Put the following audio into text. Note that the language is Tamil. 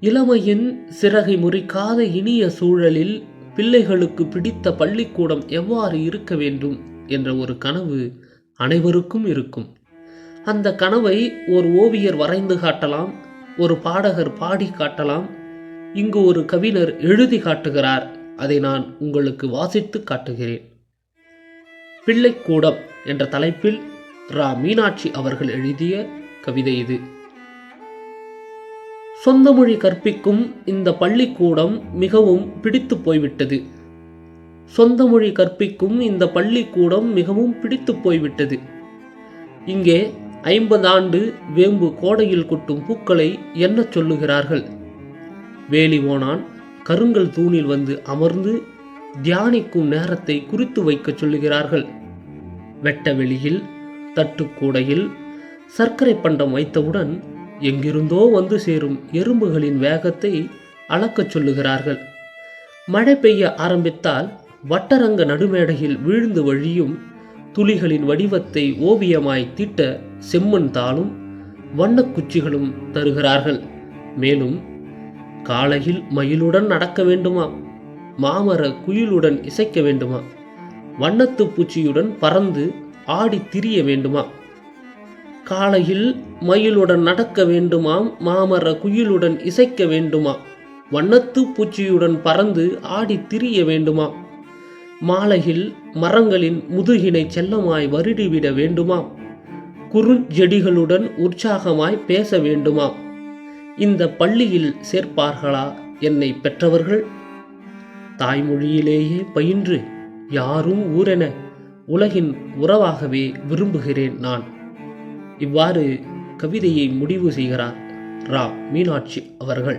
இளமையின் சிறகை முறிக்காத இனிய சூழலில் பிள்ளைகளுக்கு பிடித்த பள்ளிக்கூடம் எவ்வாறு இருக்க வேண்டும் என்ற ஒரு கனவு அனைவருக்கும் இருக்கும். அந்த கனவை ஒரு ஓவியர் வரைந்து காட்டலாம், ஒரு பாடகர் பாடி காட்டலாம், இங்கு ஒரு கவிஞர் எழுதி காட்டுகிறார். அதை நான் உங்களுக்கு வாசித்து காட்டுகிறேன். பிள்ளைக்கூடம் என்ற தலைப்பில் ரா. மீனாட்சி அவர்கள் எழுதிய கவிதை இது. சொந்த மொழி கற்பிக்கும் இந்த பள்ளிக்கூடம் மிகவும் பிடித்து போய்விட்டது. சொந்த மொழி கற்பிக்கும் இந்த பள்ளிக்கூடம் மிகவும் பிடித்து போய்விட்டது. இங்கே 50 ஆண்டு வேம்பு கோடையில் கொட்டும் பூக்களை எண்ணச் சொல்லுகிறார்கள். வேலி ஓணான் கருங்கல் தூணில் வந்து அமர்ந்து தியானிக்கும் நேரத்தை குறித்து வைக்க சொல்லுகிறார்கள். வெட்ட வெளியில் தட்டுக்கூடையில் சர்க்கரை பண்டம் வைத்தவுடன் எங்கிருந்தோ வந்து சேரும் எறும்புகளின் வேகத்தை அளக்கச் சொல்லுகிறார்கள். மழை பெய்ய ஆரம்பித்தால் வட்டரங்க நடுமேடையில் வீழ்ந்து வழியும் துளிகளின் வடிவத்தை ஓவியமாய் தீட்ட செம்மண் தாளும் வண்ணக்குச்சிகளும் தருகிறார்கள். மேலும் காலையில் மயிலுடன் நடக்க வேண்டுமா, மாமர குயிலுடன் இசைக்க வேண்டுமா, வண்ணத்து பூச்சியுடன் பறந்து ஆடி திரிய வேண்டுமா, காலையில் மயிலுடன் நடக்க வேண்டுமாம், மாமர குயிலுடன் இசைக்க வேண்டுமா, வண்ணத்து பூச்சியுடன் பறந்து ஆடி திரிய வேண்டுமா, மாலையில் மரங்களின் முதுகினை செல்லமாய் வருடிவிட வேண்டுமா, குறுஞ்செடிகளுடன் உற்சாகமாய் பேச வேண்டுமா, இந்த பள்ளியில் சேர்ப்பார்களா என்னை பெற்றவர்கள்? தாய்மொழியிலேயே பயின்று யாரும் ஊரென உலகின் உறவாகவே விரும்புகிறேன் நான். இவ்வாறு கவிதையை முடிவு செய்கிறார் ரா. மீனாட்சி அவர்கள்.